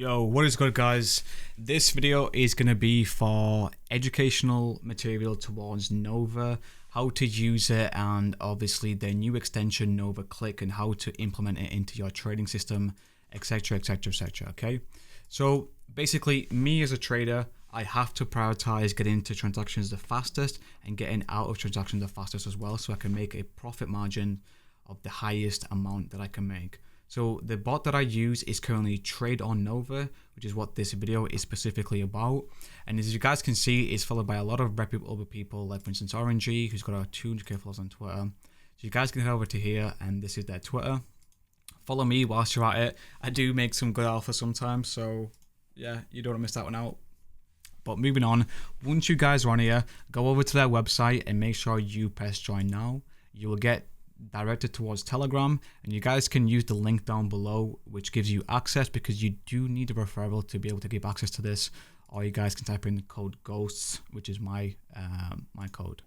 Yo, what is good, guys? This video is going to be for educational material towards Nova, how to use it, and obviously the new extension Nova Click and how to implement it into your trading system, etc, etc, etc. Okay, so basically me as a trader, I have to prioritize getting into transactions the fastest and getting out of transactions the fastest as well, so I can make a profit margin of the highest amount that I can make. So the bot that I use is currently Trade on Nova, which is what this video is specifically about. And as you guys can see, it's followed by a lot of reputable people, like for instance RNG, who's got our 200k followers on Twitter. So you guys can head over to here, and this is their Twitter. Follow me whilst you're at it. I do make some good alpha sometimes, so yeah, you don't want to miss that one out. But moving on, once you guys are on here, go over to their website and make sure you press join now. You will get directed towards Telegram, and you guys can use the link down below, which gives you access, because you do need a referral to be able to give access to this, or you guys can type in the code GHOSTS, which is my code.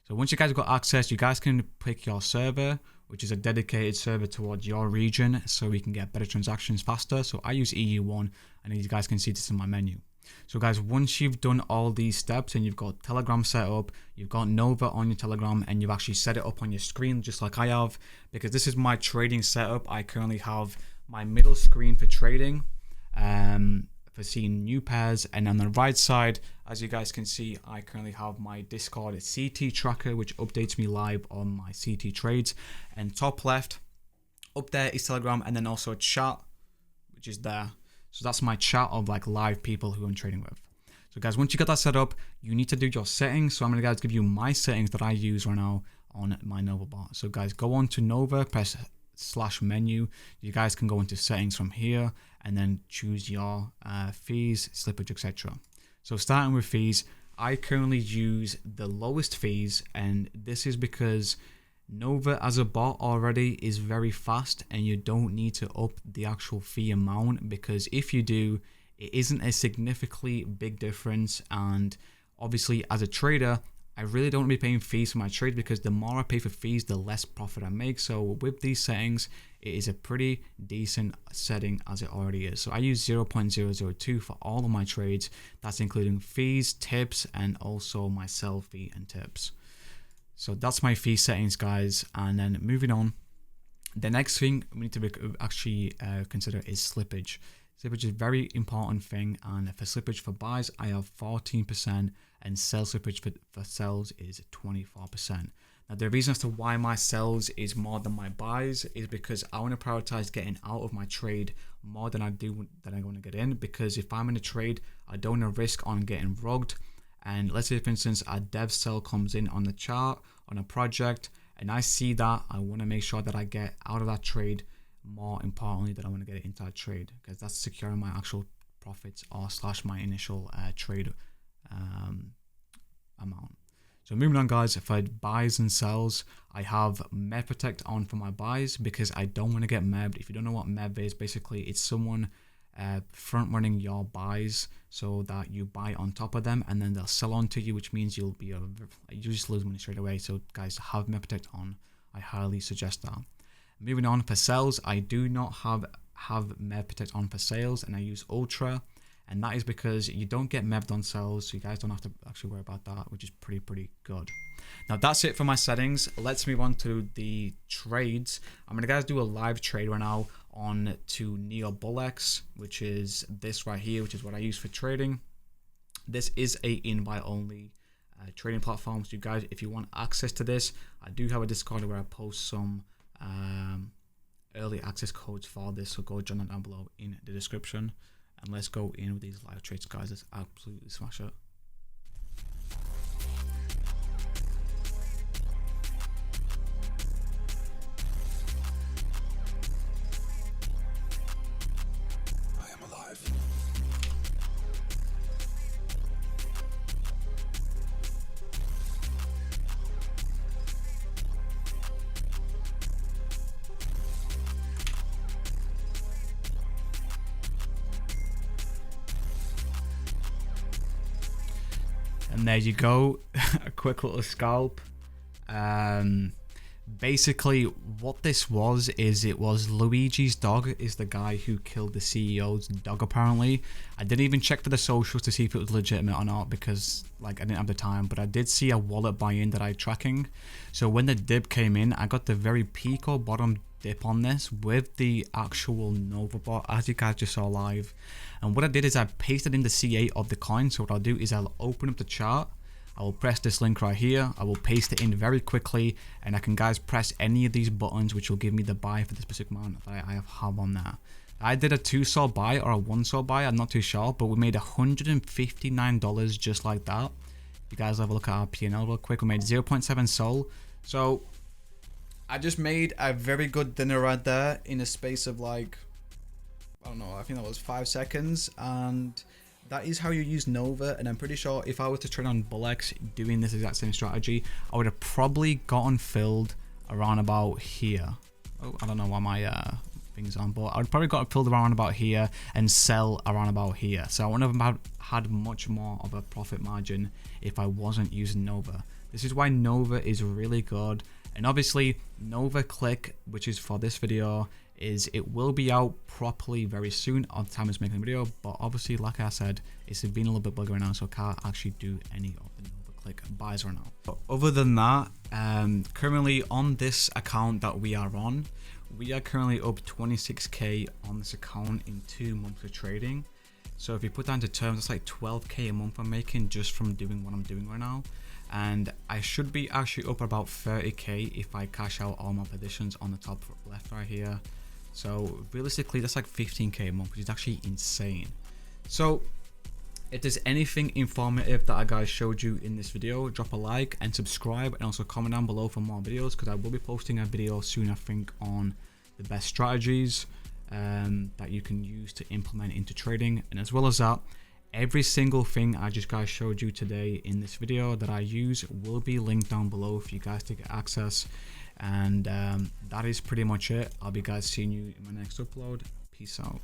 So once you guys have got access, you guys can pick your server, which is a dedicated server towards your region, so we can get better transactions faster. So I use EU1, and you guys can see this in my menu. So guys, once you've done all these steps and you've got Telegram set up, you've got Nova on your Telegram, and you've actually set it up on your screen just like I have, because this is my trading setup. I currently have my middle screen for trading, for seeing new pairs, and on the right side, as you guys can see, I currently have my Discord CT tracker, which updates me live on my CT trades. And top left up there is Telegram, and then also chat, which is there. So that's my chat of like live people who I'm trading with. So guys, once you get that set up, you need to do your settings. So I'm going to guys give you my settings that I use right now on my Nova bot. So guys, go on to Nova, press /menu. You guys can go into settings from here and then choose your fees, slippage, etc. So starting with fees, I currently use the lowest fees, and this is because Nova as a bot already is very fast, and you don't need to up the actual fee amount, because if you do, it isn't a significantly big difference. And obviously as a trader, I really don't want to be paying fees for my trades, because the more I pay for fees, the less profit I make. So with these settings, it is a pretty decent setting as it already is. So I use 0.002 for all of my trades. That's including fees, tips, and also my sell fee and tips. So that's my fee settings, guys. And then moving on, the next thing we need to actually consider is slippage. Slippage is a very important thing, and for slippage for buys, I have 14%, and sell slippage for sells is 24%. Now the reason as to why my sells is more than my buys is because I want to prioritize getting out of my trade more than I want to get in, because if I'm in a trade, I don't want to risk on getting rugged. And let's say, for instance, a dev sell comes in on the chart on a project, and I see that, I want to make sure that I get out of that trade. More importantly, that I want to get it into that trade, because that's securing my actual profits or / my initial trade amount. So moving on, guys, for buys and sells, I have Mev Protect on for my buys, because I don't want to get mebbed. If you don't know what mev is, basically it's someone front running your buys so that you buy on top of them, and then they'll sell on to you, which means you just lose money straight away. So guys, have Mev Protect on. I highly suggest that. Moving on, for sales, I do not have Mev Protect on for sales, and I use Ultra, and that is because you don't get mev'd on sales, so you guys don't have to actually worry about that, which is pretty good. Now that's it for my settings. Let's move on to the trades. I'm gonna guys do a live trade right now on to Neo Bullex, which is this right here, which is what I use for trading. This is a invite only trading platform, so you guys, if you want access to this, I do have a Discord where I post some early access codes for this, so go join that down below in the description, and let's go in with these live trades, guys. Let's absolutely smash it. I am alive. And there you go, a quick little scalp. Basically, what this was is it was Luigi's dog is the guy who killed the CEO's dog apparently. I didn't even check for the socials to see if it was legitimate or not because like I didn't have the time, but I did see a wallet buy-in that I tracking. So when the dip came in, I got the very peak or bottom dip on this with the actual Nova Bot as you guys just saw live. And what I did is I pasted in the CA of the coin. So what I'll do is I'll open up the chart. I will press this link right here. I will paste it in very quickly, and I can guys press any of these buttons, which will give me the buy for the specific amount that I have on there. I did a 2 sol buy or a 1 sol buy. I'm not too sure, but we made $159 just like that. If you guys have a look at our P&L real quick, we made 0.7 sol. So I just made a very good dinner right there in a space of like, I don't know, I think that was 5 seconds, and that is how you use Nova. And I'm pretty sure if I was to trade on Bullex doing this exact same strategy, I would have probably gotten filled around about here. Oh, I don't know why my thing's on, but I would probably got filled around about here and sell around about here. So I wouldn't have had much more of a profit margin if I wasn't using Nova. This is why Nova is really good. And obviously Nova Click, which is for this video, is it will be out properly very soon on the time it's making the video, but obviously like I said, it's been a little bit buggy right now, so I can't actually do any of the Nova Click buys right now. But other than that, currently on this account that we are on, we are currently up 26k on this account in 2 months of trading. So if you put that into terms, it's like 12k a month I'm making just from doing what I'm doing right now. And I should be actually up about 30k if I cash out all my positions on the top left right here. So realistically, that's like 15k a month, which is actually insane. So if there's anything informative that I guys showed you in this video, drop a like and subscribe, and also comment down below for more videos, because I will be posting a video soon, I think, on the best strategies that you can use to implement into trading. And as well as that, every single thing I just guys showed you today in this video that I use will be linked down below for you guys to get access. And that is pretty much it. I'll be guys seeing you in my next upload. Peace out.